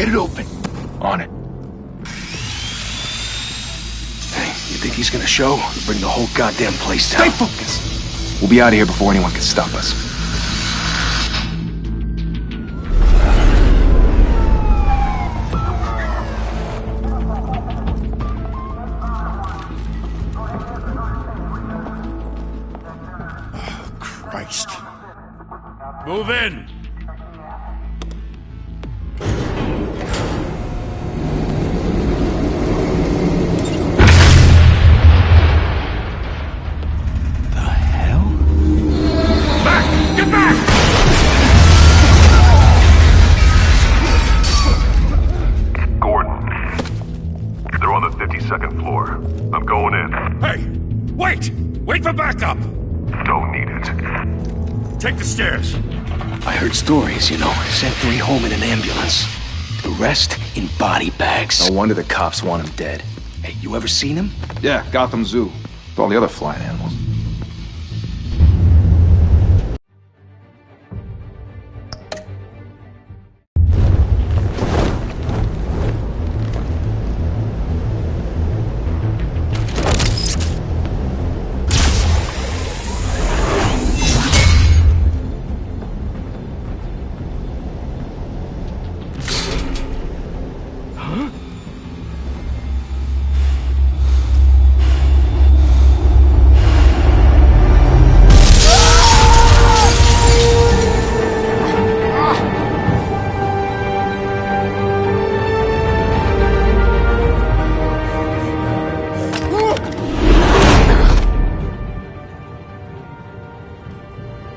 Get it open. On it. Hey, you think he's gonna show? Or bring the whole goddamn place down? Stay focused! We'll be out of here before anyone can stop us. Oh, Christ. Move in! Second floor. I'm going in. Hey! Wait! Wait for backup! Don't need it. Take the stairs. I heard stories, you know. Sent 3 home in an ambulance. The rest in body bags. No wonder the cops want him dead. Hey, you ever seen him? Yeah, Gotham Zoo. With all the other flying animals.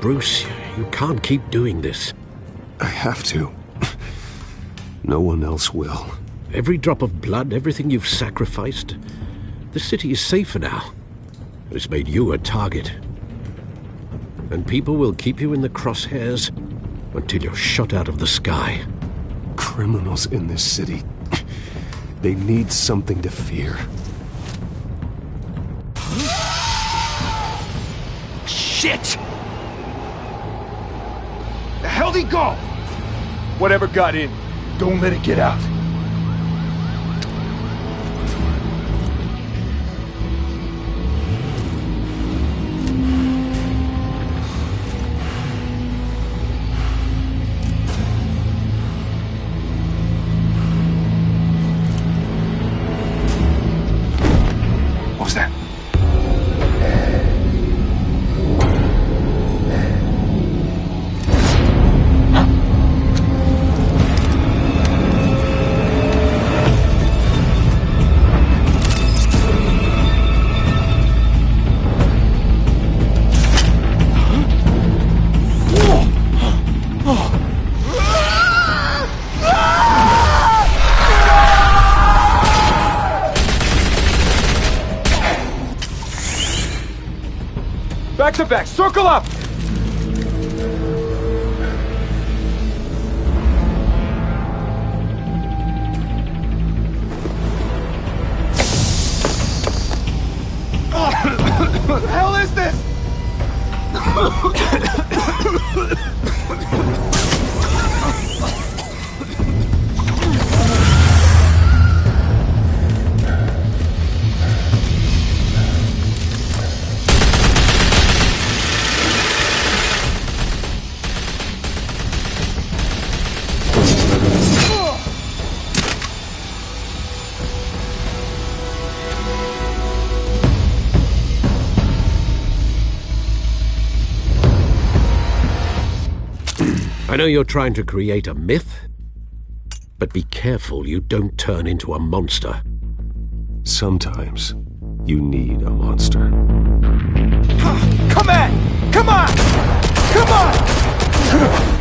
Bruce, you can't keep doing this. I have to. No one else will. Every drop of blood, everything you've sacrificed. The city is safer now. It's made you a target. And people will keep you in the crosshairs until you're shot out of the sky. Criminals in this city. They need something to fear. Shit! The hell'd he go? Whatever got in, don't let it get out. What was that? Back to back, circle up! What the hell is this? I know you're trying to create a myth, but be careful you don't turn into a monster. Sometimes you need a monster. Come on! Come on! Come on!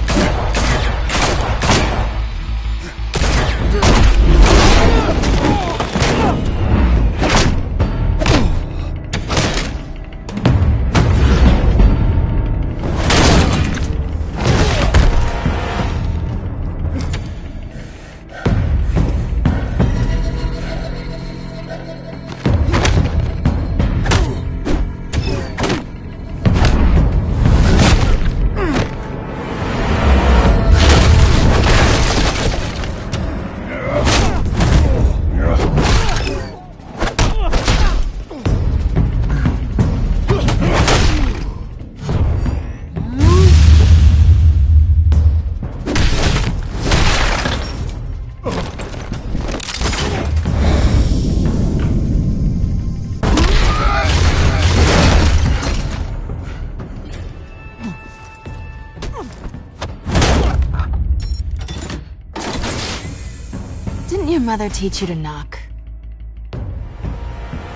Didn't your mother teach you to knock?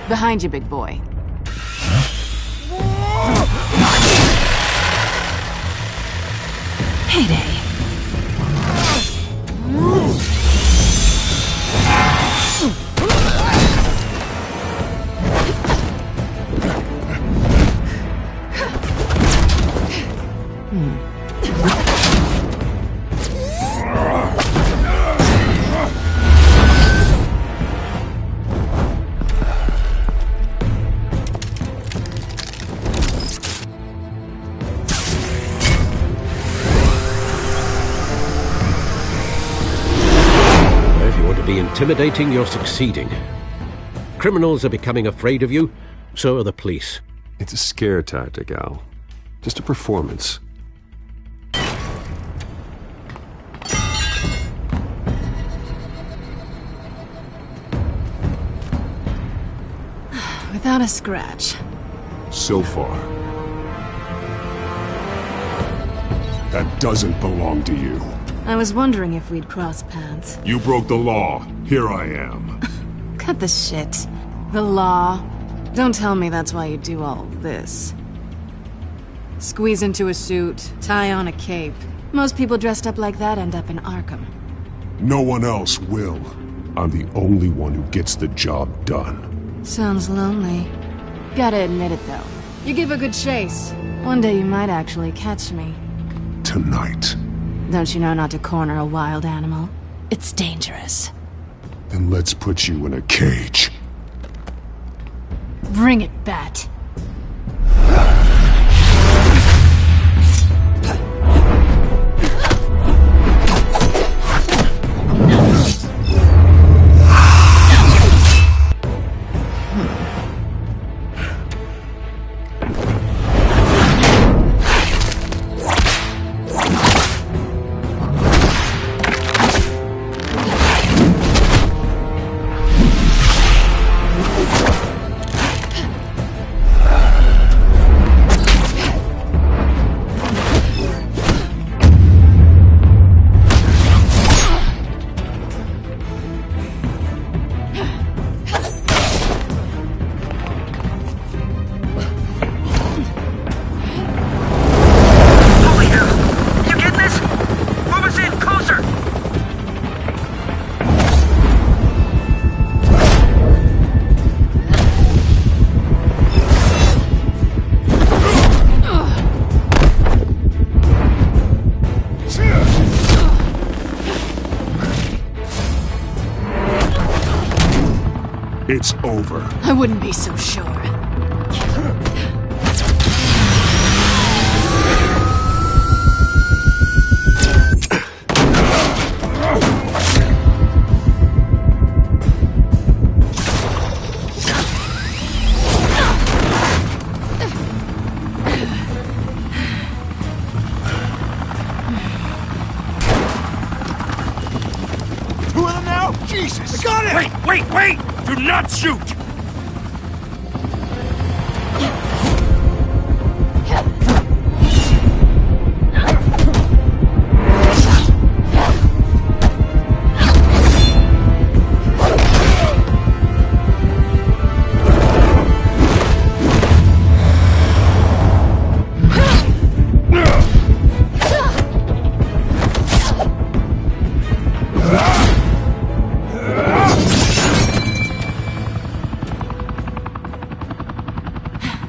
Behind you, big boy. Payday. Intimidating, you're succeeding. Criminals are becoming afraid of you, so are the police. It's a scare tactic, Al. Just a performance. Without a scratch. So far. That doesn't belong to you. I was wondering if we'd cross paths. You broke the law. Here I am. Cut the shit. The law. Don't tell me that's why you do all this. Squeeze into a suit, tie on a cape. Most people dressed up like that end up in Arkham. No one else will. I'm the only one who gets the job done. Sounds lonely. Gotta admit it, though. You give a good chase. One day you might actually catch me. Tonight. Don't you know not to corner a wild animal? It's dangerous. Then let's put you in a cage. Bring it, Bat. It's over. I wouldn't be so sure. Two of them now? Jesus! I got it! Wait! Do not shoot!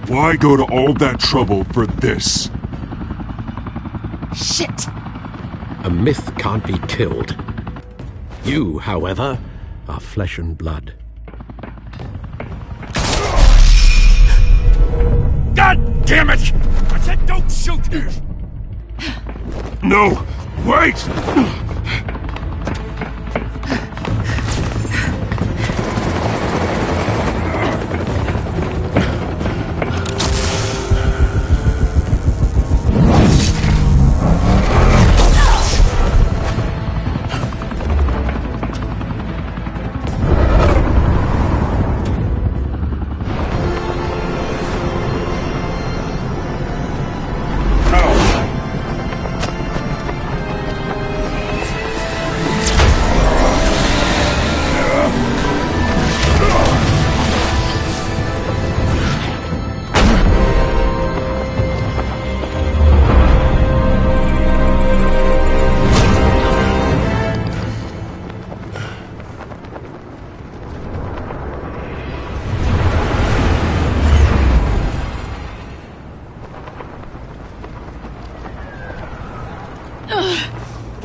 Why go to all that trouble for this? Shit! A myth can't be killed. You, however, are flesh and blood. God damn it! I said don't shoot! No! Wait!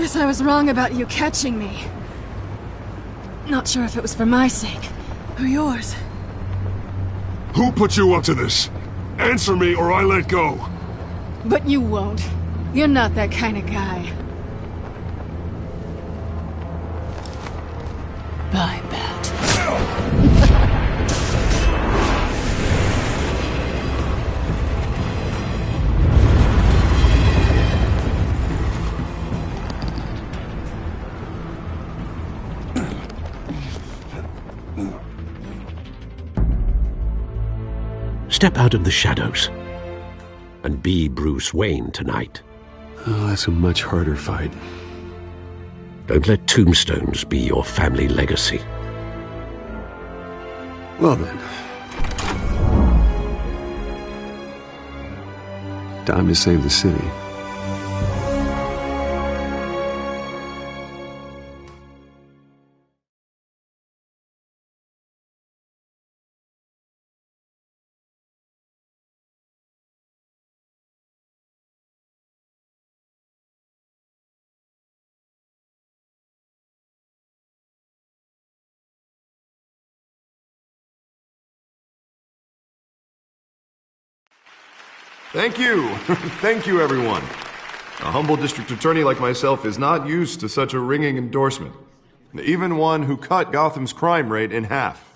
Guess I was wrong about you catching me. Not sure if it was for my sake, or yours. Who put you up to this? Answer me or I let go. But you won't. You're not that kind of guy. Bye, Bat. Step out of the shadows and be Bruce Wayne tonight. Oh, that's a much harder fight. Don't let tombstones be your family legacy. Well then. Time to save the city. Thank you. Thank you, everyone. A humble district attorney like myself is not used to such a ringing endorsement. Even one who cut Gotham's crime rate in half.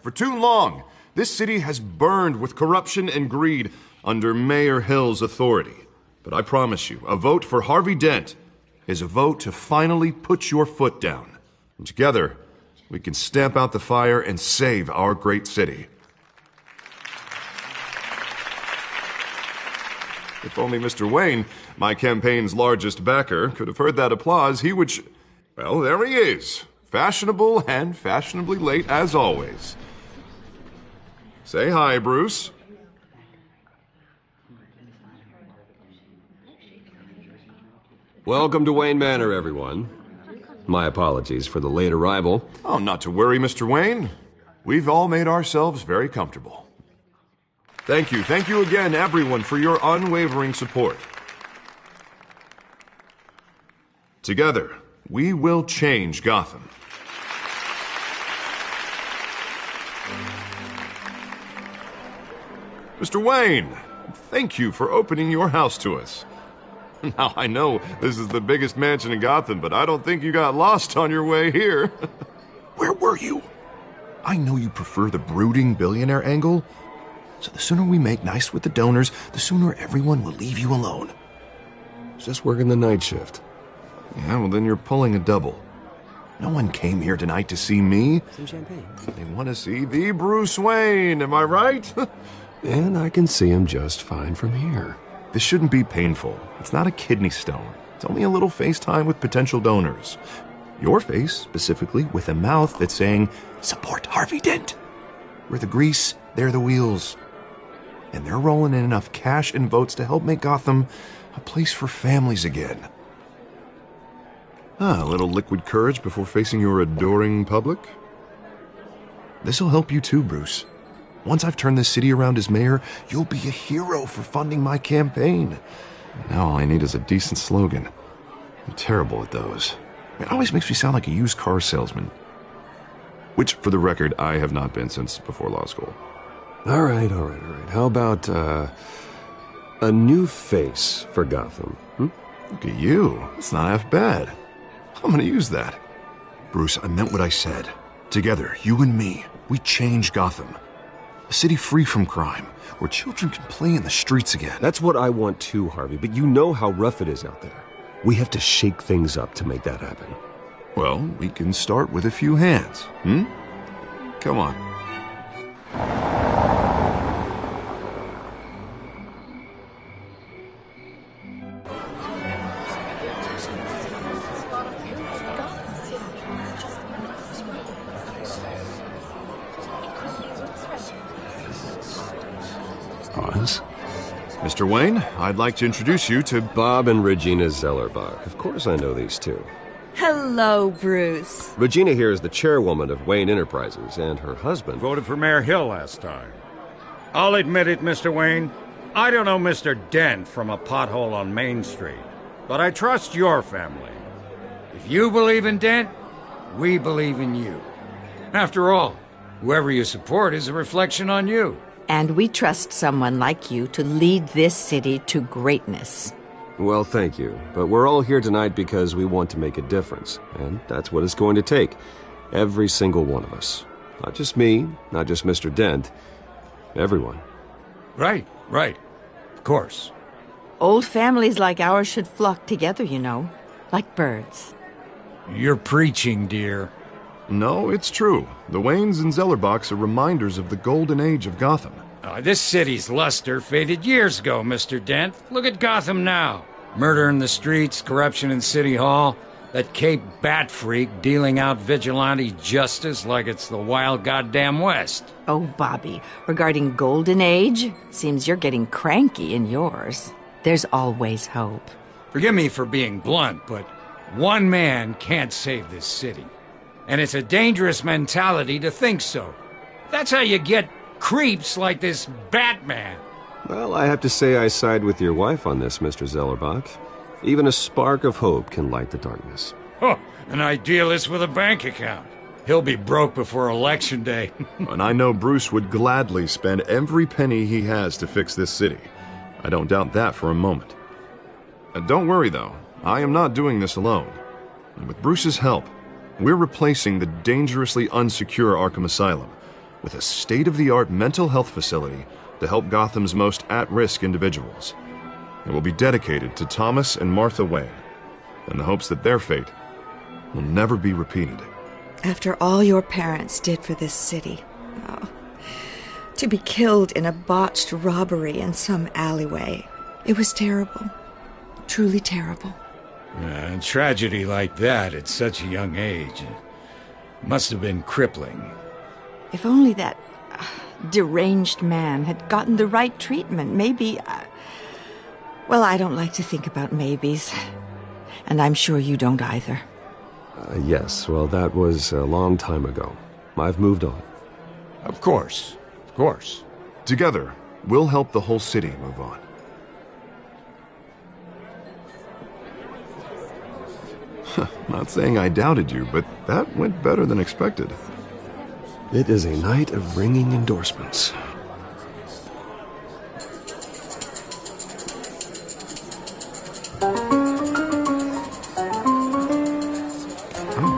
For too long, this city has burned with corruption and greed under Mayor Hill's authority. But I promise you, a vote for Harvey Dent is a vote to finally put your foot down. And together, we can stamp out the fire and save our great city. If only Mr. Wayne, my campaign's largest backer, could have heard that applause, he would well, there he is. Fashionable and fashionably late as always. Say hi, Bruce. Welcome to Wayne Manor, everyone. My apologies for the late arrival. Oh, not to worry, Mr. Wayne. We've all made ourselves very comfortable. Thank you again, everyone, for your unwavering support. Together, we will change Gotham. Mr. Wayne, thank you for opening your house to us. Now, I know this is the biggest mansion in Gotham, but I don't think you got lost on your way here. Where were you? I know you prefer the brooding billionaire angle, so the sooner we make nice with the donors, the sooner everyone will leave you alone. Just working the night shift. Yeah, well then you're pulling a double. No one came here tonight to see me. Some champagne. They want to see the Bruce Wayne, am I right? And I can see him just fine from here. This shouldn't be painful. It's not a kidney stone. It's only a little FaceTime with potential donors. Your face, specifically, with a mouth that's saying, support Harvey Dent. We're the grease, they're the wheels. And they're rolling in enough cash and votes to help make Gotham a place for families again. A little liquid courage before facing your adoring public. This'll help you too, Bruce. Once I've turned this city around as mayor, you'll be a hero for funding my campaign. Now all I need is a decent slogan. I'm terrible at those. It always makes me sound like a used car salesman. Which, for the record, I have not been since before law school. All right. How about, a new face for Gotham? Look at you. It's not half bad. I'm gonna use that. Bruce, I meant what I said. Together, you and me, we change Gotham. A city free from crime, where children can play in the streets again. That's what I want too, Harvey, but you know how rough it is out there. We have to shake things up to make that happen. Well, we can start with a few hands, Come on. Pause. Mr. Wayne, I'd like to introduce you to Bob and Regina Zellerbach. Of course I know these two. Hello, Bruce. Regina here is the chairwoman of Wayne Enterprises, and her husband... Voted for Mayor Hill last time. I'll admit it, Mr. Wayne. I don't know Mr. Dent from a pothole on Main Street. but I trust your family. If you believe in Dent, we believe in you. After all, whoever you support is a reflection on you. And we trust someone like you to lead this city to greatness. Well, thank you. But we're all here tonight because we want to make a difference. And that's what it's going to take. Every single one of us. Not just me, not just Mr. Dent. Everyone. Right. Of course. Old families like ours should flock together, you know. Like birds. You're preaching, dear. No, it's true. The Waynes and Zellerbachs are reminders of the golden age of Gotham. This city's luster faded years ago, Mr. Dent. Look at Gotham now. Murder in the streets, corruption in City Hall, that Cape Bat freak dealing out vigilante justice like it's the wild goddamn West. Oh, Bobby, regarding Golden Age, seems you're getting cranky in yours. There's always hope. Forgive me for being blunt, but one man can't save this city. And it's a dangerous mentality to think so. That's how you get creeps like this Batman. Well, I have to say I side with your wife on this, Mr. Zellerbach. Even a spark of hope can light the darkness. Oh, an idealist with a bank account. He'll be broke before Election Day. And I know Bruce would gladly spend every penny he has to fix this city. I don't doubt that for a moment. Don't worry, though. I am not doing this alone. And with Bruce's help, we're replacing the dangerously unsecure Arkham Asylum with a state-of-the-art mental health facility to help Gotham's most at-risk individuals. It will be dedicated to Thomas and Martha Wayne, in the hopes that their fate will never be repeated. After all your parents did for this city, to be killed in a botched robbery in some alleyway, it was terrible. Truly terrible. A tragedy like that at such a young age must have been crippling. If only that deranged man had gotten the right treatment, maybe... well, I don't like to think about maybes. And I'm sure you don't either. Yes, well, that was a long time ago. I've moved on. Of course. Together, we'll help the whole city move on. Not saying I doubted you, but that went better than expected. It is a night of ringing endorsements.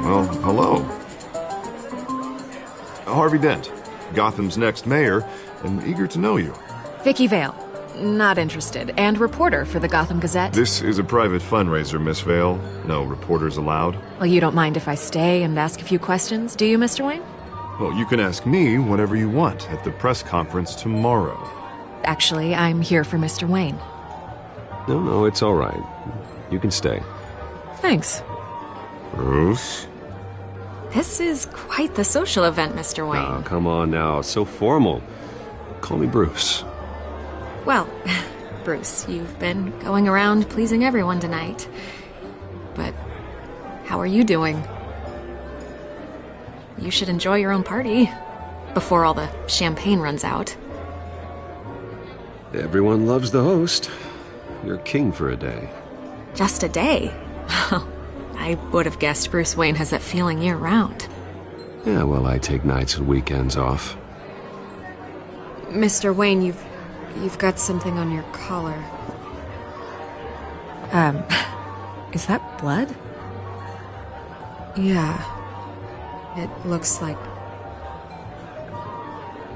Well, hello. Harvey Dent, Gotham's next mayor, and eager to know you. Vicky Vale. Not interested. And reporter for the Gotham Gazette. This is a private fundraiser, Miss Vale. No reporters allowed. Well, you don't mind if I stay and ask a few questions, do you, Mr. Wayne? Well, you can ask me whatever you want at the press conference tomorrow. Actually, I'm here for Mr. Wayne. No, it's all right. You can stay. Thanks. Bruce? This is quite the social event, Mr. Wayne. Oh, come on now. So formal. Call me Bruce. Well, Bruce, you've been going around pleasing everyone tonight. But how are you doing? You should enjoy your own party before all the champagne runs out. Everyone loves the host. You're king for a day. Just a day? I would have guessed Bruce Wayne has that feeling year-round. Yeah, well, I take nights and weekends off. Mr. Wayne, You've got something on your collar. Is that blood? Yeah. It looks like...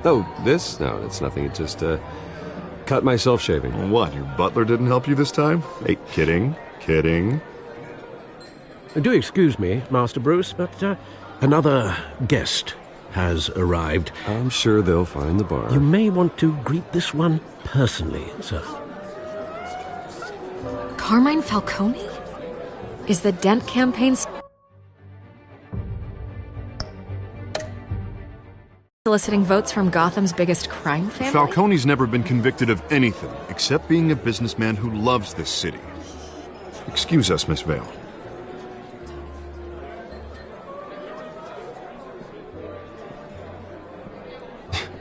Oh, this? No, it's nothing. It just, cut myself shaving. What, your butler didn't help you this time? Hey, kidding. Do excuse me, Master Bruce, but, another guest has arrived. I'm sure they'll find the bar. You may want to greet this one personally, sir. Carmine Falcone? Is the Dent campaign soliciting votes from Gotham's biggest crime family? Falcone's never been convicted of anything except being a businessman who loves this city. Excuse us, Miss Vale.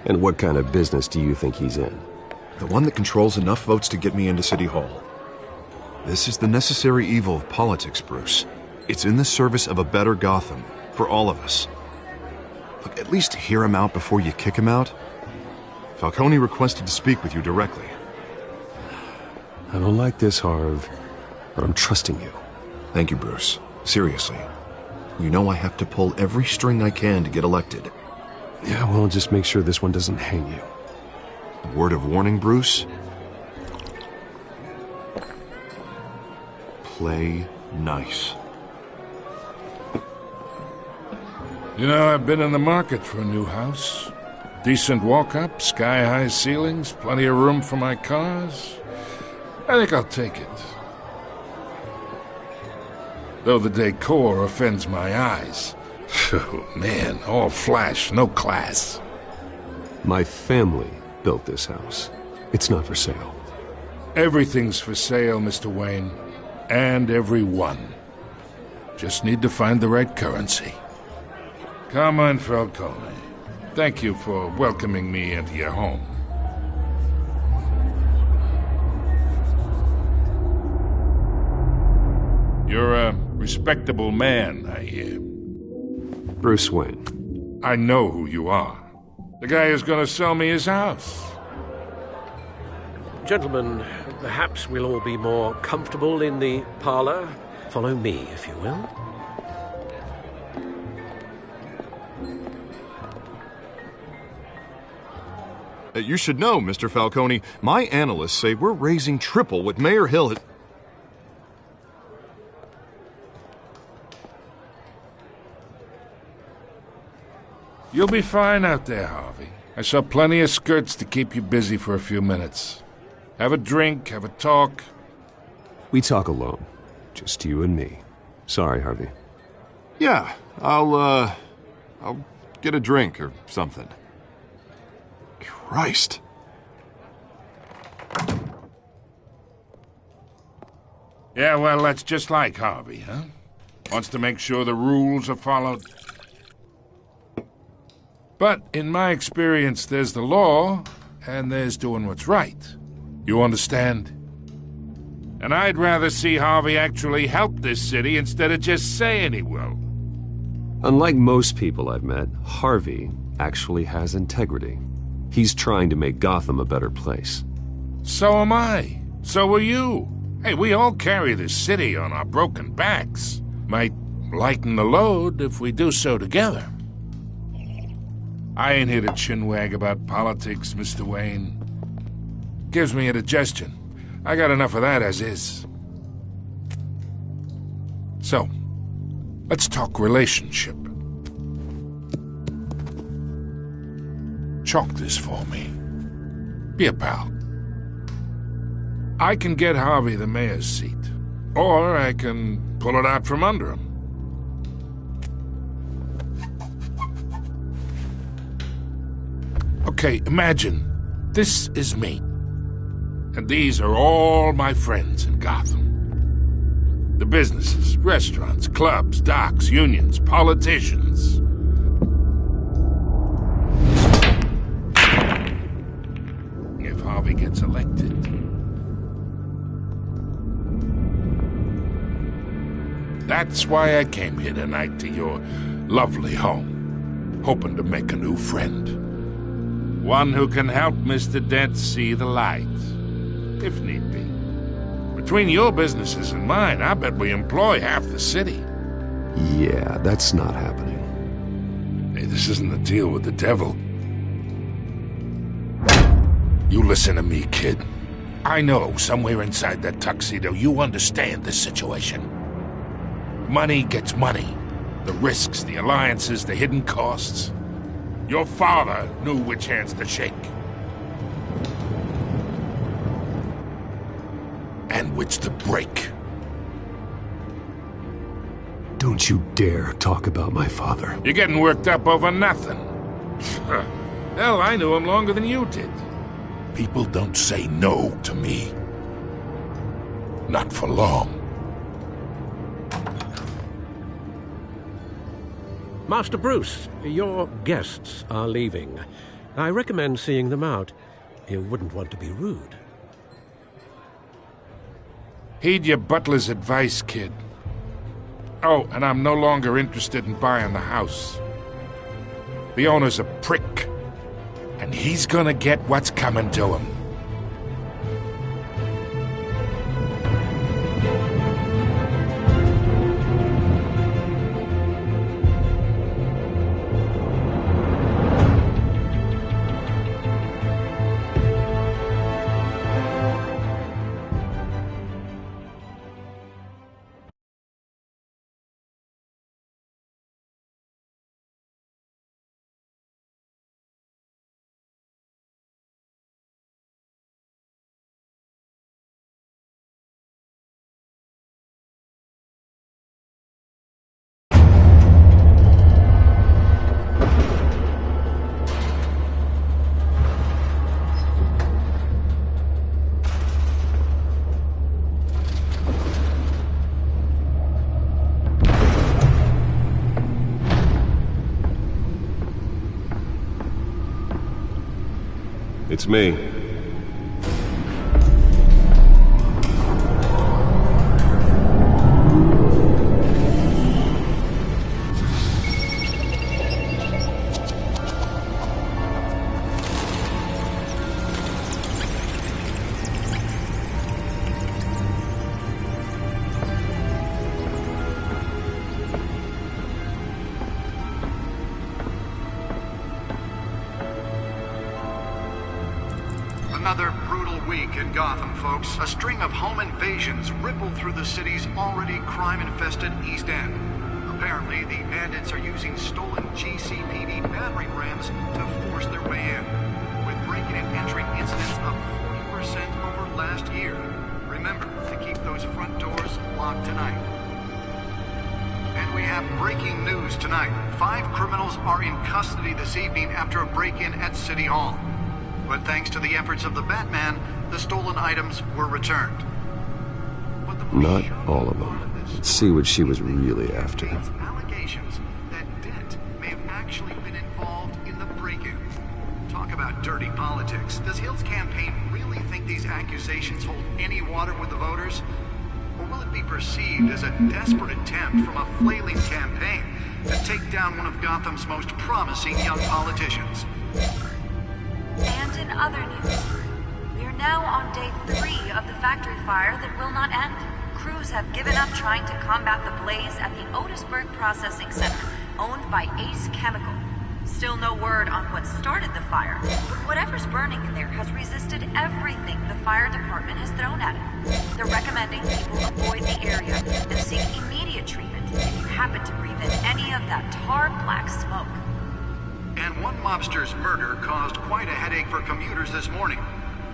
And what kind of business do you think he's in? The one that controls enough votes to get me into City Hall. This is the necessary evil of politics, Bruce. It's in the service of a better Gotham, for all of us. Look, at least hear him out before you kick him out. Falcone requested to speak with you directly. I don't like this, Harv, but I'm trusting you. Thank you, Bruce. Seriously. You know I have to pull every string I can to get elected. Yeah, well, just make sure this one doesn't hang you. Word of warning, Bruce? Play nice. You know, I've been in the market for a new house. Decent walk-up, sky-high ceilings, plenty of room for my cars. I think I'll take it. Though the decor offends my eyes. Oh, man, all flash, no class. My family built this house. It's not for sale. Everything's for sale, Mr. Wayne. And everyone. Just need to find the right currency. Come on, Falcone. Thank you for welcoming me into your home. You're a respectable man, I hear. Bruce Wayne. I know who you are. The guy who's going to sell me his house. Gentlemen, perhaps we'll all be more comfortable in the parlor. Follow me, if you will. You should know, Mr. Falcone, my analysts say we're raising triple what Mayor Hill had... You'll be fine out there, Harvey. I saw plenty of skirts to keep you busy for a few minutes. Have a drink, have a talk. We talk alone. Just you and me. Sorry, Harvey. Yeah, I'll get a drink or something. Christ. Yeah, well, that's just like Harvey, huh? Wants to make sure the rules are followed. But in my experience, there's the law, and there's doing what's right. You understand? And I'd rather see Harvey actually help this city instead of just saying he will. Unlike most people I've met, Harvey actually has integrity. He's trying to make Gotham a better place. So am I. So are you. Hey, we all carry this city on our broken backs. Might lighten the load if we do so together. I ain't here to chinwag about politics, Mr. Wayne. Gives me indigestion. I got enough of that as is. So, let's talk relationship. Chalk this for me. Be a pal. I can get Harvey the mayor's seat, or I can pull it out from under him. Okay, imagine this is me, and these are all my friends in Gotham. The businesses, restaurants, clubs, docks, unions, politicians. If Harvey gets elected, that's why I came here tonight to your lovely home, hoping to make a new friend. One who can help Mr. Dent see the light, if need be. Between your businesses and mine, I bet we employ half the city. Yeah, that's not happening. Hey, this isn't a deal with the devil. You listen to me, kid. I know somewhere inside that tuxedo you understand this situation. Money gets money. The risks, the alliances, the hidden costs. Your father knew which hands to shake. And which to break. Don't you dare talk about my father. You're getting worked up over nothing. Hell, I knew him longer than you did. People don't say no to me. Not for long. Master Bruce, your guests are leaving. I recommend seeing them out. You wouldn't want to be rude. Heed your butler's advice, kid. Oh, and I'm no longer interested in buying the house. The owner's a prick, and he's gonna get what's coming to him. It's me. Another brutal week in Gotham, folks. A string of home invasions rippled through the city's already crime-infested East End. Apparently, the bandits are using stolen GCPD battering rams to force their way in, with breaking and entering incidents up 40% over last year. Remember to keep those front doors locked tonight. And we have breaking news tonight. 5 criminals are in custody this evening after a break-in at City Hall. But thanks to the efforts of the Batman, the stolen items were returned. Not all of them. Let's see what she was really after. Allegations that Dent may have actually been involved in the break-in. Talk about dirty politics. Does Hill's campaign really think these accusations hold any water with the voters? Or will it be perceived as a desperate attempt from a flailing campaign to take down one of Gotham's most promising young politicians? And in other news, we are now on day 3 of the factory fire that will not end. Crews have given up trying to combat the blaze at the Otisburg Processing Center, owned by Ace Chemical. Still no word on what started the fire, but whatever's burning in there has resisted everything the fire department has thrown at it. They're recommending people avoid the area and seek immediate treatment if you happen to breathe in any of that tar black smoke. And one mobster's murder caused quite a headache for commuters this morning.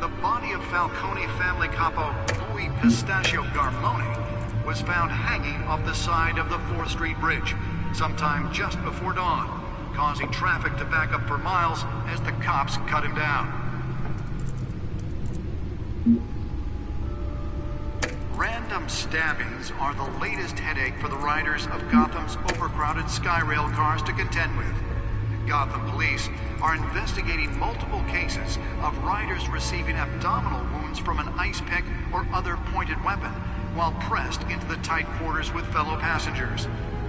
The body of Falcone family capo Louis Pistachio Garmone was found hanging off the side of the 4th Street Bridge sometime just before dawn, causing traffic to back up for miles as the cops cut him down. Random stabbings are the latest headache for the riders of Gotham's overcrowded Skyrail cars to contend with. Gotham police are investigating multiple cases of riders receiving abdominal wounds from an ice pick or other pointed weapon while pressed into the tight quarters with fellow passengers.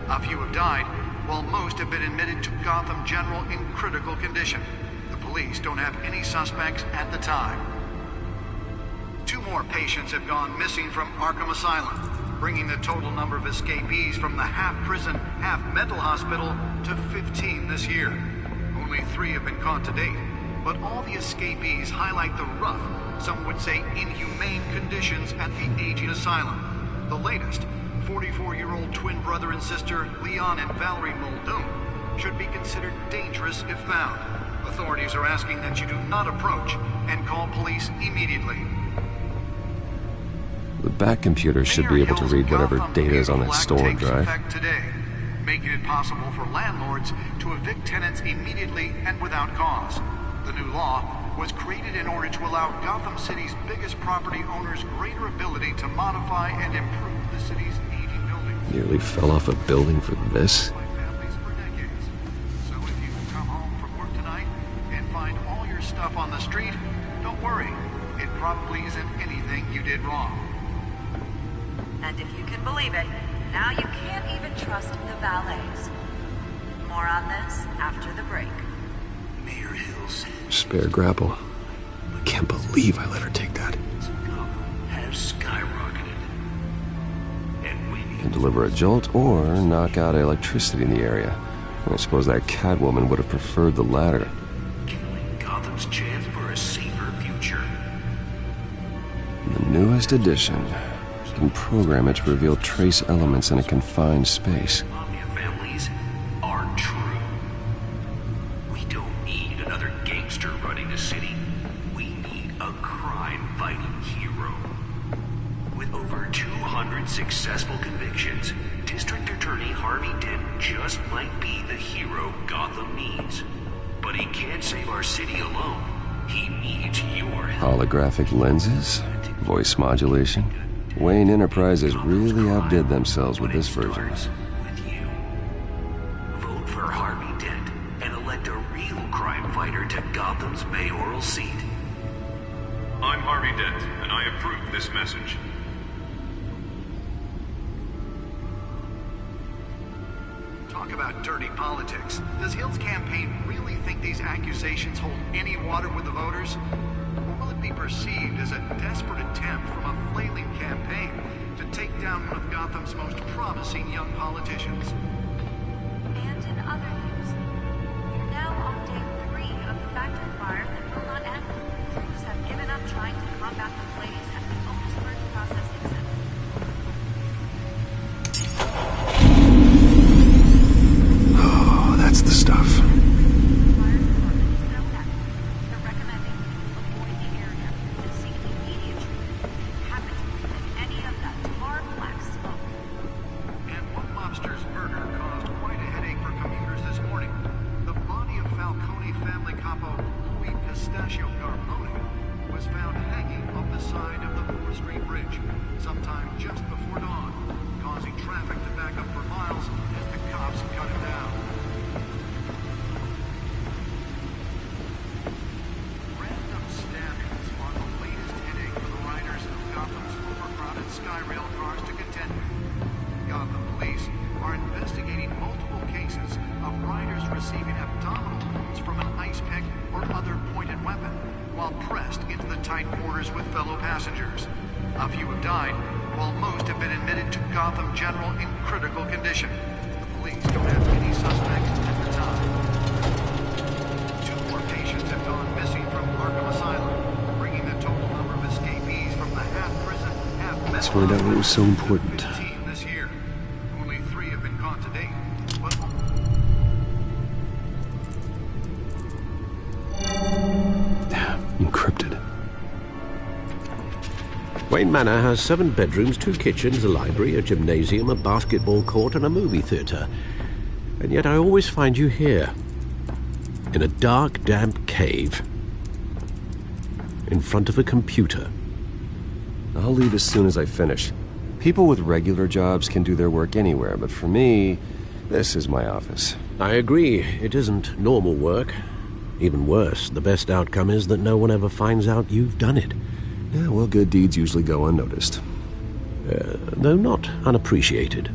A few have died, while most have been admitted to Gotham General in critical condition. The police don't have any suspects at the time. 2 more patients have gone missing from Arkham Asylum, bringing the total number of escapees from the half-prison, half-mental hospital to 15 this year. Only 3 have been caught to date, but all the escapees highlight the rough, some would say inhumane conditions at the aging asylum. The latest, 44-year-old twin brother and sister Leon and Valerie Muldoon, should be considered dangerous if found. Authorities are asking that you do not approach and call police immediately. The back computer should be able to read whatever data is on that storage drive. Today, making it possible for landlords to evict tenants immediately and without cause. The new law was created in order to allow Gotham City's biggest property owners greater ability to modify and improve the city's aging buildings. Nearly fell off a building for this? So if you come home from work tonight and find all your stuff on the street, don't worry. It probably isn't anything you did wrong. And if you can believe it, now you can't even trust the valets. More on this after the break. Mayor Hill says Spare grapple. I can't believe I let her take that. has skyrocketed. And we Can deliver a jolt or knock out electricity in the area. I suppose that Catwoman would have preferred the latter. killing Gotham's chance for a safer future. The newest edition. You can program it to reveal trace elements in a confined space. Mafia families are true. We don't need another gangster running the city. We need a crime-fighting hero. With over 200 successful convictions, District Attorney Harvey Dent just might be the hero Gotham needs. But he can't save our city alone. He needs your help. Holographic lenses? Voice modulation? Wayne Enterprises really outdid themselves with this version. With you. Vote for Harvey Dent and elect a real crime fighter to Gotham's mayoral seat. I'm Harvey Dent, and I approve this message. Talk about dirty politics. Does Hill's campaign really think these accusations hold any water with the voters? Or will it be perceived as a desperate attempt from a flailing campaign to take down one of Gotham's most promising young politicians? And in other news, we're now on day 3 of the factory fire that will not end. Crews have given up trying to combat the blaze at the Otisburg processing center. Oh, that's the stuff. sometime just before dawn, causing traffic to back up for miles as the cops cut him down. Random stabbings are the latest headache for the riders of Gotham's overcrowded Skyrail cars to contend with. Gotham police are investigating multiple cases of riders receiving abdominal wounds from an ice pick or other pointed weapon while pressed into the tight quarters with fellow passengers. A few have died, while most have been admitted to Gotham General in critical condition. The police don't have any suspects at the time. 2 more patients have gone missing from Arkham Asylum, bringing the total number of escapees from the half-prison, half-mental Let's find out what was so important. to 15 this year. Only 3 have been caught to date, but Encrypted. Wayne Manor has 7 bedrooms, 2 kitchens, a library, a gymnasium, a basketball court, and a movie theatre. And yet I always find you here, in a dark, damp cave, in front of a computer. I'll leave as soon as I finish. People with regular jobs can do their work anywhere, but for me, this is my office. I agree, it isn't normal work. Even worse, the best outcome is that no one ever finds out you've done it. Yeah, well, good deeds usually go unnoticed. Though not unappreciated.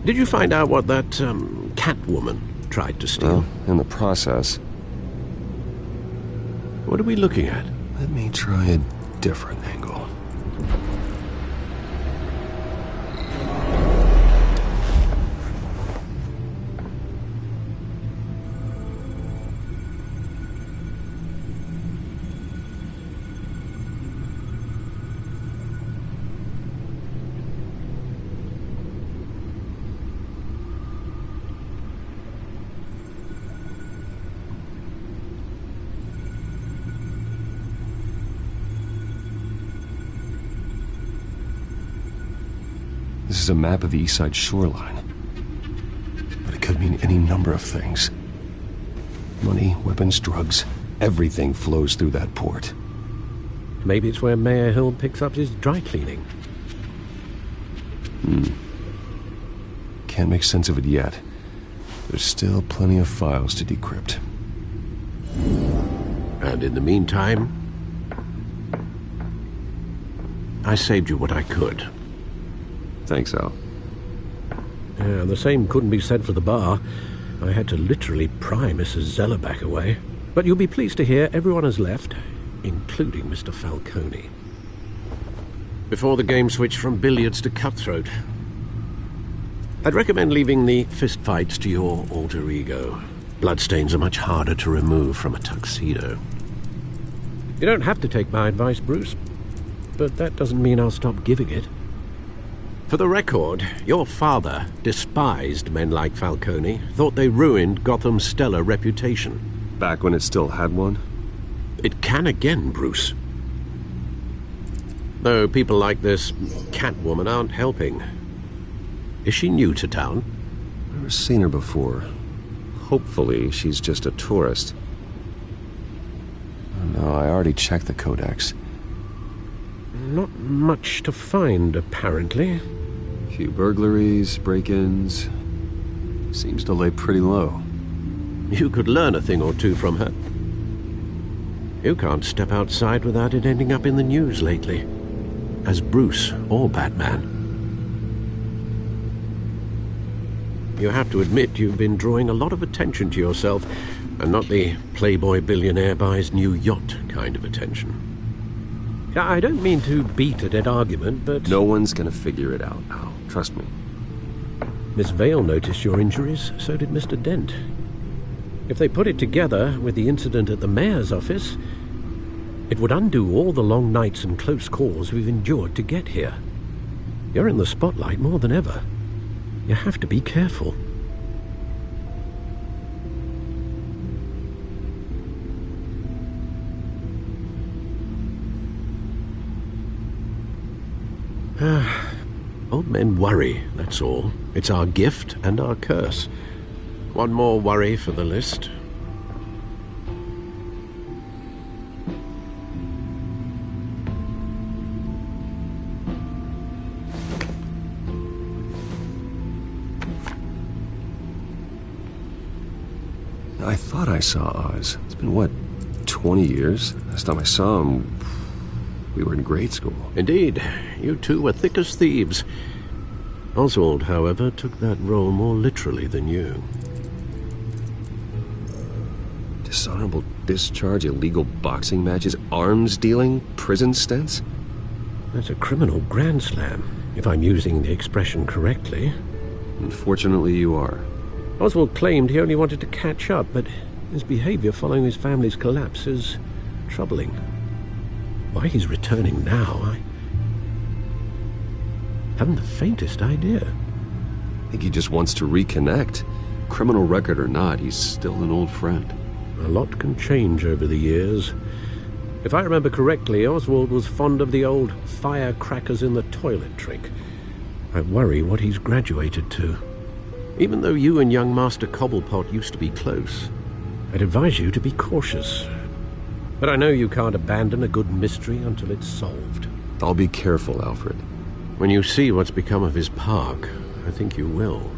Did you find out what that, Catwoman tried to steal? Well, in the process. What are we looking at? Let me try a different angle. This is a map of the East Side shoreline. But it could mean any number of things. Money, weapons, drugs, everything flows through that port. Maybe it's where Mayor Hill picks up his dry cleaning. Can't make sense of it yet. There's still plenty of files to decrypt. And in the meantime, I saved you what I could. Thanks, Al. Yeah, the same couldn't be said for the bar. I had to literally pry Mrs. Zeller back away. But you'll be pleased to hear everyone has left, including Mr. Falcone. Before the game switched from billiards to cutthroat. I'd recommend leaving the fistfights to your alter ego. Bloodstains are much harder to remove from a tuxedo. You don't have to take my advice, Bruce, but that doesn't mean I'll stop giving it. For the record, your father despised men like Falcone, thought they ruined Gotham's stellar reputation. Back when it still had one? It can again, Bruce. Though people like this Catwoman aren't helping. Is she new to town? Never seen her before. Hopefully, she's just a tourist. No, I already checked the codex. Not much to find, apparently. Few burglaries, break-ins. Seems to lay pretty low. You could learn a thing or two from her. You can't step outside without it ending up in the news lately. As Bruce or Batman. You have to admit you've been drawing a lot of attention to yourself, and not the playboy billionaire buys new yacht kind of attention. I don't mean to beat a dead argument, but... No one's gonna figure it out, Al. Trust me. Miss Vale noticed your injuries, so did Mr. Dent. If they put it together with the incident at the mayor's office, it would undo all the long nights and close calls we've endured to get here. You're in the spotlight more than ever. You have to be careful. Old men worry, that's all. It's our gift and our curse. One more worry for the list. I thought I saw Oz. It's been, what, 20 years? Last time I saw him, we were in grade school. Indeed. You two were thick as thieves. Oswald, however, took that role more literally than you. Dishonorable discharge, illegal boxing matches, arms dealing, prison stints? That's a criminal grand slam, if I'm using the expression correctly. Unfortunately, you are. Oswald claimed he only wanted to catch up, but his behavior following his family's collapse is troubling. Why he's returning now, I haven't the faintest idea. I think he just wants to reconnect. Criminal record or not, he's still an old friend. A lot can change over the years. If I remember correctly, Oswald was fond of the old firecrackers in the toilet trick. I worry what he's graduated to. Even though you and young Master Cobblepot used to be close, I'd advise you to be cautious. But I know you can't abandon a good mystery until it's solved. I'll be careful, Alfred. When you see what's become of his park, I think you will.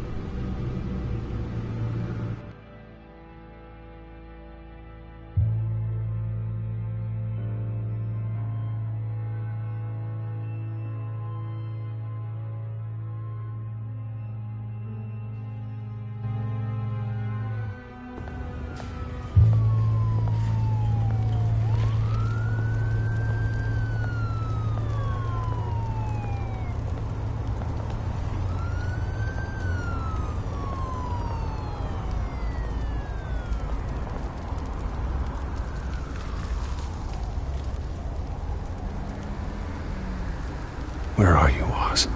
Where are you, Oz?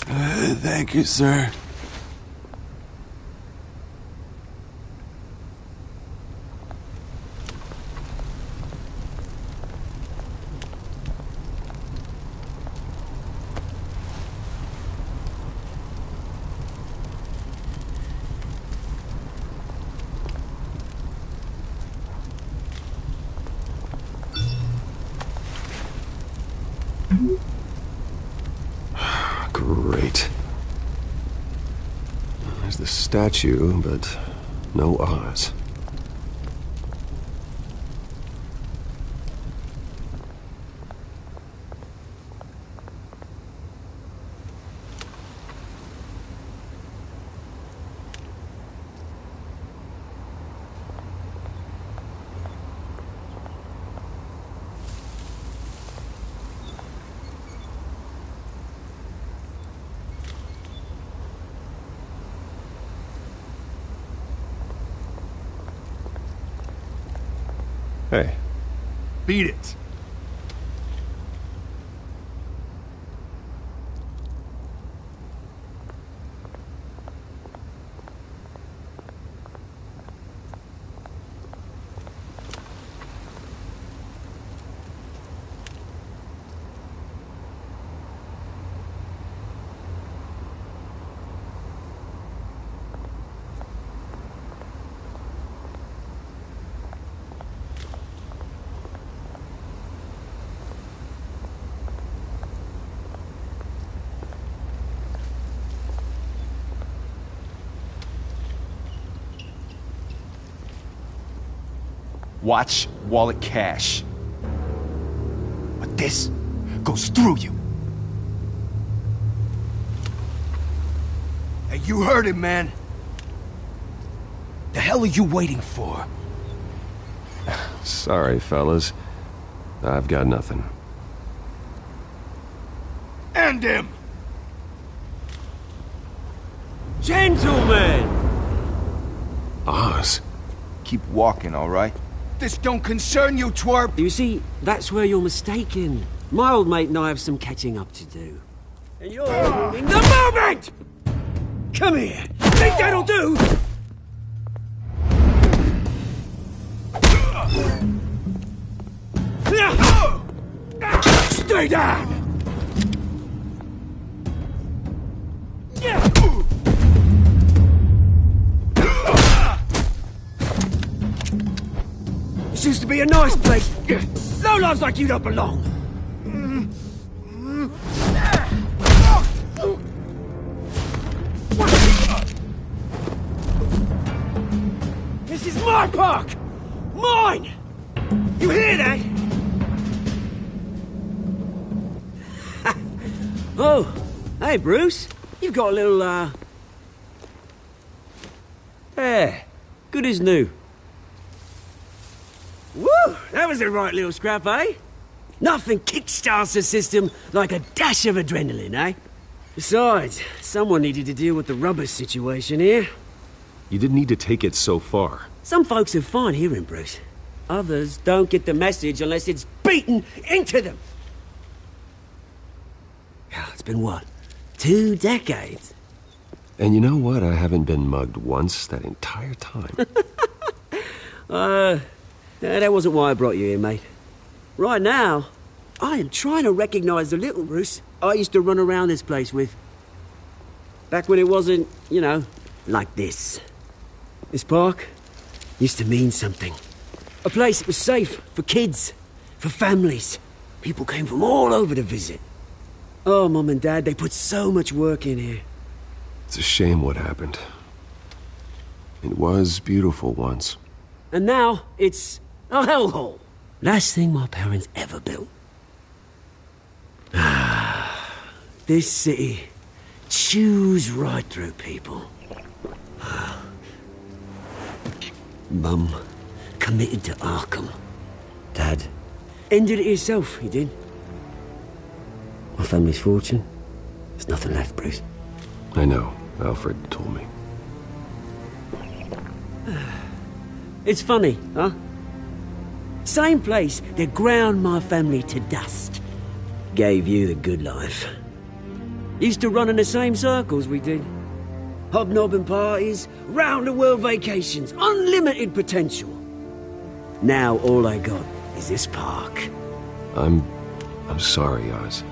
Thank you, sir. Great. There's the statue, but no Oz. Hey. Beat it. Watch wallet cash. But this goes through you. Hey, you heard it, man. The hell are you waiting for? Sorry, fellas. I've got nothing. End him! Gentlemen! Oz? Keep walking, all right? This don't concern you, twerp! You see, that's where you're mistaken. My old mate and I have some catching up to do. And you're ruining the moment! Come here! Think that'll do? Stay down! This used to be a nice place. Lowlifes like you don't belong. This is my park! Mine! You hear that? Oh, hey, Bruce. You've got a little, There. Good as new. Woo! That was a right little scrap, eh? Nothing kickstarts the system like a dash of adrenaline, eh? Besides, someone needed to deal with the rubber situation here. You didn't need to take it so far. Some folks are fine hearing, Bruce. Others don't get the message unless it's beaten into them. It's been what? 2 decades? And you know what? I haven't been mugged once that entire time. That wasn't why I brought you here, mate. Right now, I am trying to recognize the little Bruce I used to run around this place with. Back when it wasn't, you know, like this. This park used to mean something. A place that was safe for kids, for families. People came from all over to visit. Oh, Mum and Dad, they put so much work in here. It's a shame what happened. It was beautiful once. And now, it's a hellhole. Last thing my parents ever built. This city chews right through people. Mum committed to Arkham. Dad ended it himself, he did. My family's fortune, there's nothing left, Bruce. I know. Alfred told me. It's funny, huh? Same place that ground my family to dust. Gave you the good life. Used to run in the same circles we did. Hobnobbing parties, round-the-world vacations, unlimited potential. Now all I got is this park. I'm sorry, Oz.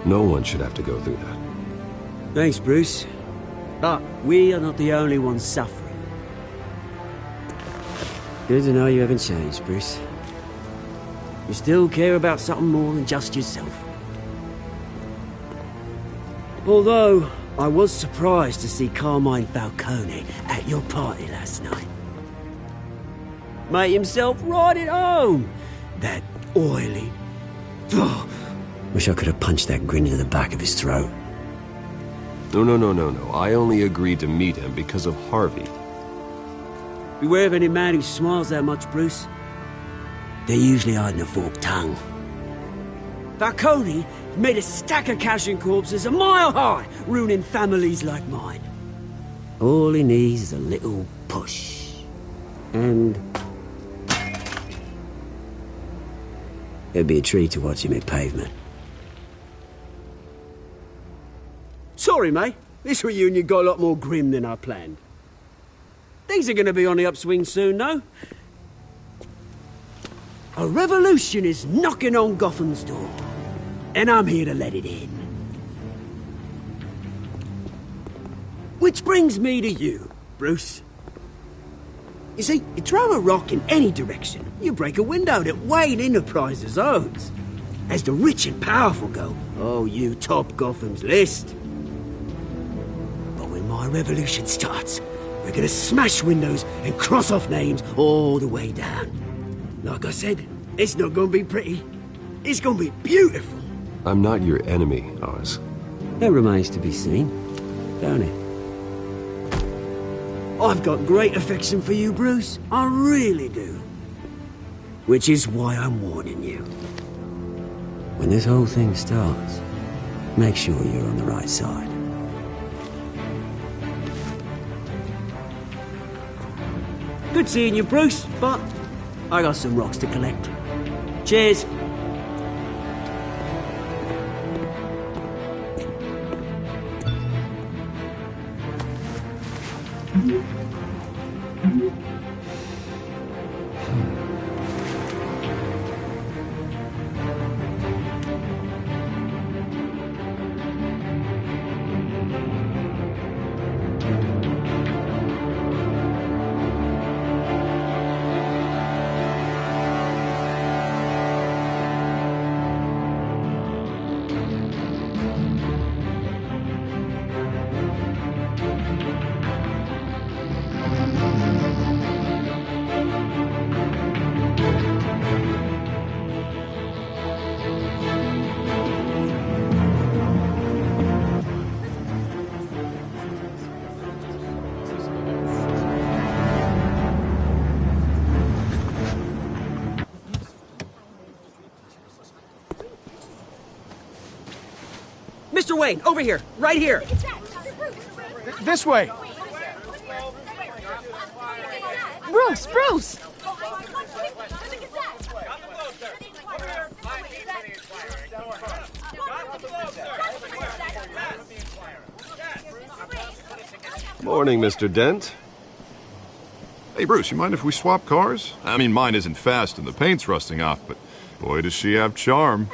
No one should have to go through that. Thanks, Bruce. But we are not the only ones suffering. Good to know you haven't changed, Bruce. You still care about something more than just yourself. Although, I was surprised to see Carmine Falcone at your party last night. Made himself right at home. That oily... Oh, wish I could have punched that grin into the back of his throat. No. I only agreed to meet him because of Harvey. Beware of any man who smiles that much, Bruce. They're usually hiding a forked tongue. Falcone made a stack of cashing corpses a mile high, ruining families like mine. All he needs is a little push. And... it'd be a treat to watch him hit pavement. Sorry, mate. This reunion got a lot more grim than I planned. Things are going to be on the upswing soon, though. A revolution is knocking on Gotham's door. And I'm here to let it in. Which brings me to you, Bruce. You see, you throw a rock in any direction, you break a window that Wayne Enterprises owns. As the rich and powerful go, oh, you top Gotham's list. But when my revolution starts, we're gonna smash windows and cross off names all the way down. Like I said, it's not gonna be pretty. It's gonna be beautiful. I'm not your enemy, Oz. That remains to be seen, don't it? I've got great affection for you, Bruce. I really do. Which is why I'm warning you. When this whole thing starts, make sure you're on the right side. Good seeing you, Bruce, but I got some rocks to collect. Cheers. Mr. Wayne, over here, right here. This way. Bruce! Morning, Mr. Dent. Hey, Bruce, you mind if we swap cars? I mean, mine isn't fast and the paint's rusting off, but boy, does she have charm.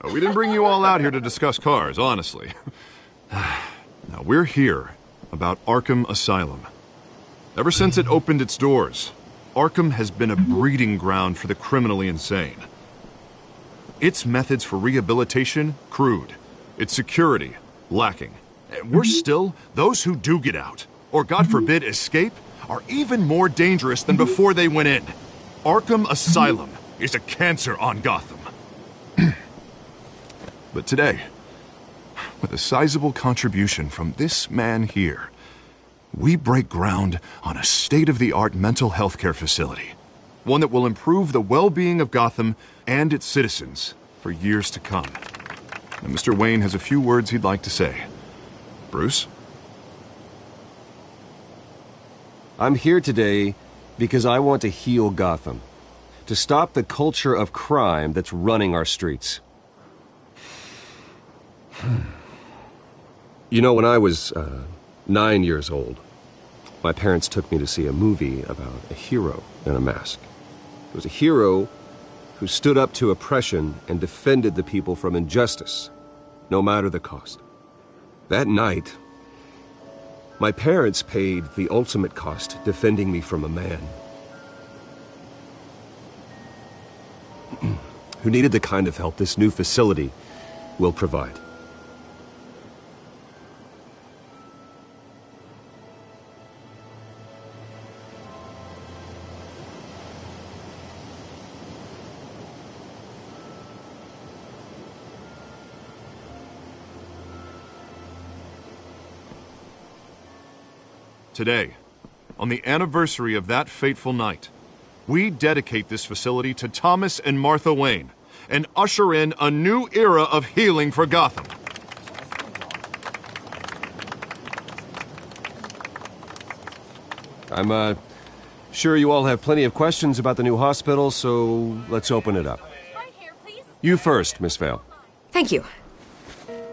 We didn't bring you all out here to discuss cars, honestly. Now, we're here about Arkham Asylum. Ever since it opened its doors, Arkham has been a breeding ground for the criminally insane. Its methods for rehabilitation, crude. Its security, lacking. Worse still, those who do get out, or God forbid escape, are even more dangerous than before they went in. Arkham Asylum is a cancer on Gotham. But today, with a sizable contribution from this man here, we break ground on a state-of-the-art mental health care facility. One that will improve the well-being of Gotham and its citizens for years to come. And Mr. Wayne has a few words he'd like to say. Bruce? I'm here today because I want to heal Gotham. To stop the culture of crime that's running our streets. You know, when I was 9 years old, my parents took me to see a movie about a hero in a mask. It was a hero who stood up to oppression and defended the people from injustice, no matter the cost. That night, my parents paid the ultimate cost defending me from a man who needed the kind of help this new facility will provide. Today, on the anniversary of that fateful night, we dedicate this facility to Thomas and Martha Wayne and usher in a new era of healing for Gotham. I'm sure you all have plenty of questions about the new hospital, so let's open it up. You first, Miss Vale. Thank you.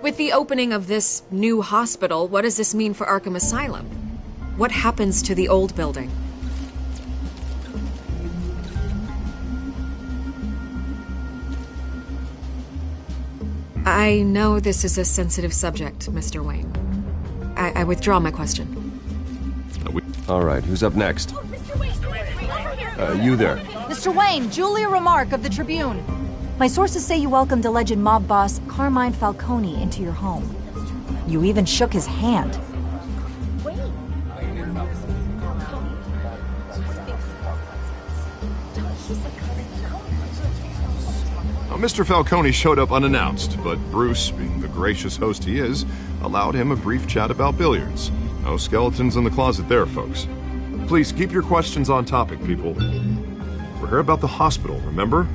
With the opening of this new hospital, what does this mean for Arkham Asylum? What happens to the old building? I know this is a sensitive subject, Mr. Wayne. I withdraw my question. All right, who's up next? You there. Mr. Wayne, Julia Remark of the Tribune. My sources say you welcomed alleged mob boss Carmine Falcone into your home. You even shook his hand. Mr. Falcone showed up unannounced, but Bruce, being the gracious host he is, allowed him a brief chat about billiards. No skeletons in the closet there, folks. Please keep your questions on topic, people. We're here about the hospital, remember?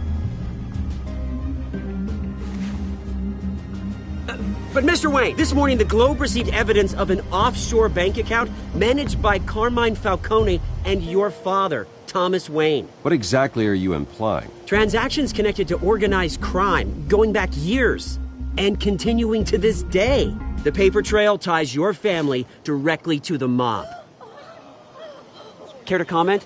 But Mr. Wayne, this morning the Globe received evidence of an offshore bank account managed by Carmine Falcone and your father, Thomas Wayne. What exactly are you implying? Transactions connected to organized crime, going back years, and continuing to this day. The paper trail ties your family directly to the mob. Care to comment?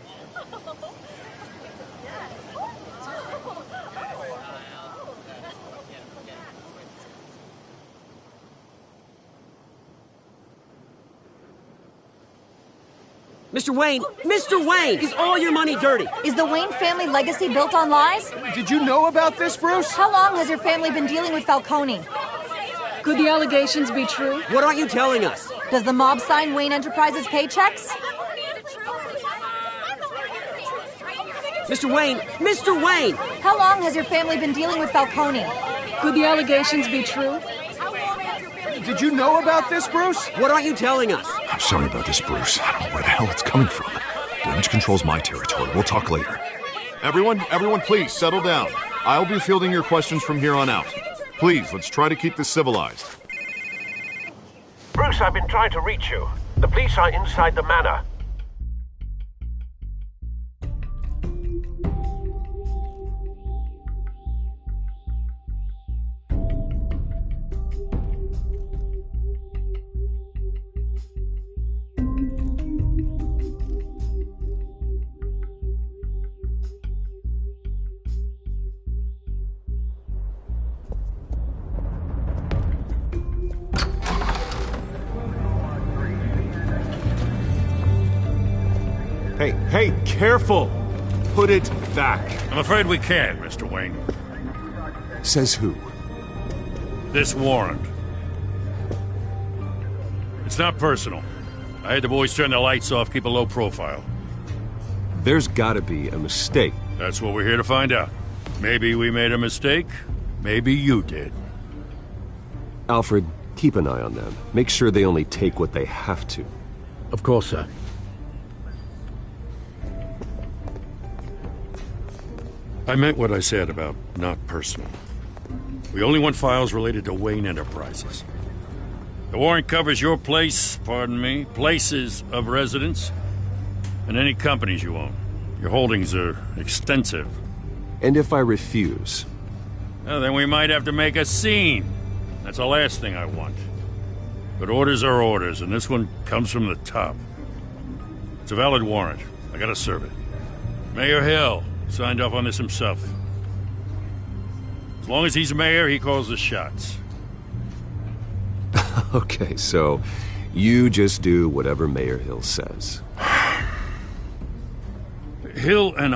Mr. Wayne! Mr. Wayne! Is all your money dirty? Is the Wayne family legacy built on lies? Did you know about this, Bruce? How long has your family been dealing with Falcone? Could the allegations be true? What aren't you telling us? Does the mob sign Wayne Enterprises paychecks? Mr. Wayne! Mr. Wayne! How long has your family been dealing with Falcone? Could the allegations be true? Did you know about this, Bruce? What aren't you telling us? I'm sorry about this, Bruce. I don't know where the hell it's coming from. Damage control's my territory. We'll talk later. Everyone, please, settle down. I'll be fielding your questions from here on out. Please, let's try to keep this civilized. Bruce, I've been trying to reach you. The police are inside the manor. Hey, careful! Put it back. I'm afraid we can't, Mr. Wayne. Says who? This warrant. It's not personal. I had the boys turn the lights off, keep a low profile. There's gotta be a mistake. That's what we're here to find out. Maybe we made a mistake. Maybe you did. Alfred, keep an eye on them. Make sure they only take what they have to. Of course, sir. I meant what I said about not personal. We only want files related to Wayne Enterprises. The warrant covers your places of residence, and any companies you own. Your holdings are extensive. And if I refuse? Well, then we might have to make a scene. That's the last thing I want. But orders are orders, and this one comes from the top. It's a valid warrant. I gotta serve it. Mayor Hill signed off on this himself. As long as he's mayor, he calls the shots. Okay, so you just do whatever Mayor Hill says. Hill and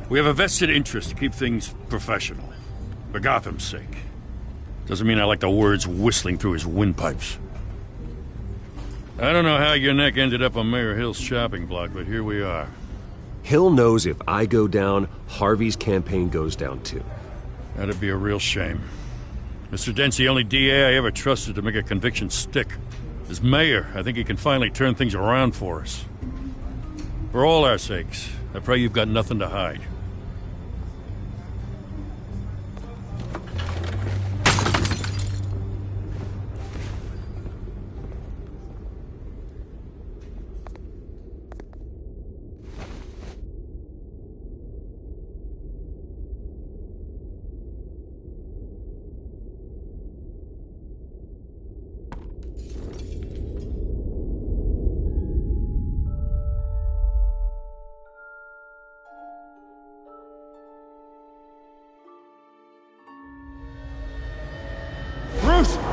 we have a vested interest to keep things professional. For Gotham's sake. Doesn't mean I like the words whistling through his windpipes. I don't know how your neck ended up on Mayor Hill's shopping block, but here we are. Hill knows if I go down, Harvey's campaign goes down too. That'd be a real shame. Mr. Dent's the only DA I ever trusted to make a conviction stick. As mayor, I think he can finally turn things around for us. For all our sakes, I pray you've got nothing to hide.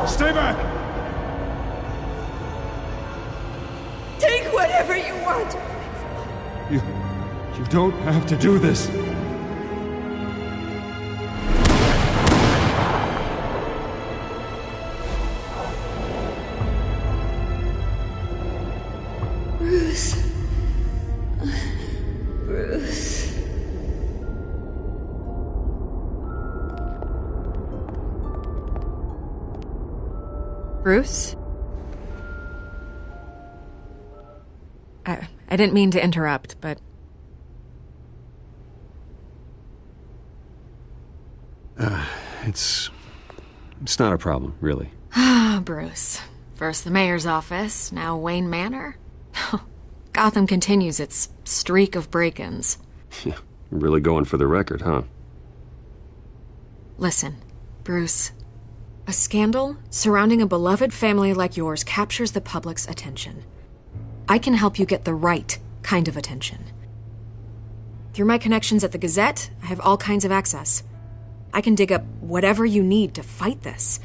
Stay back! Take whatever you want! You don't have to do this. Bruce. Bruce. Bruce? I didn't mean to interrupt, but... It's not a problem, really. Ah, Bruce. First the mayor's office, now Wayne Manor. Gotham continues its streak of break-ins. Yeah, really going for the record, huh? Listen, Bruce. A scandal surrounding a beloved family like yours captures the public's attention. I can help you get the right kind of attention. Through my connections at the Gazette, I have all kinds of access. I can dig up whatever you need to fight this.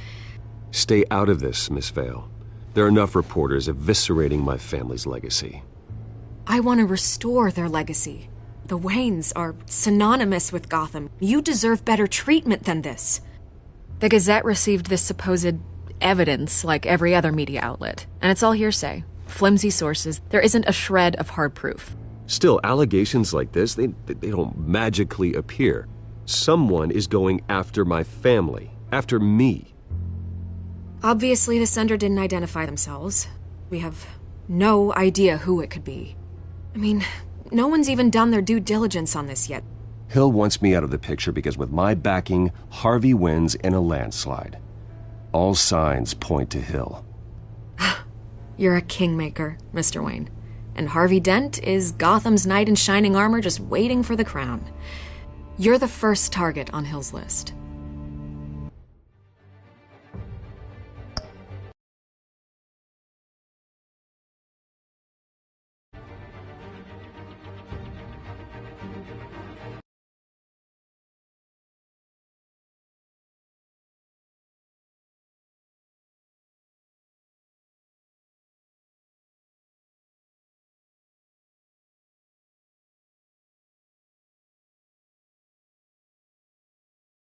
Stay out of this, Miss Vale. There are enough reporters eviscerating my family's legacy. I want to restore their legacy. The Waynes are synonymous with Gotham. You deserve better treatment than this. The Gazette received this supposed evidence like every other media outlet, and it's all hearsay. Flimsy sources. There isn't a shred of hard proof. Still, allegations like this, they don't magically appear. Someone is going after my family, after me. Obviously, the sender didn't identify themselves. We have no idea who it could be. I mean, no one's even done their due diligence on this yet. Hill wants me out of the picture because with my backing, Harvey wins in a landslide. All signs point to Hill. You're a kingmaker, Mr. Wayne. And Harvey Dent is Gotham's knight in shining armor just waiting for the crown. You're the first target on Hill's list.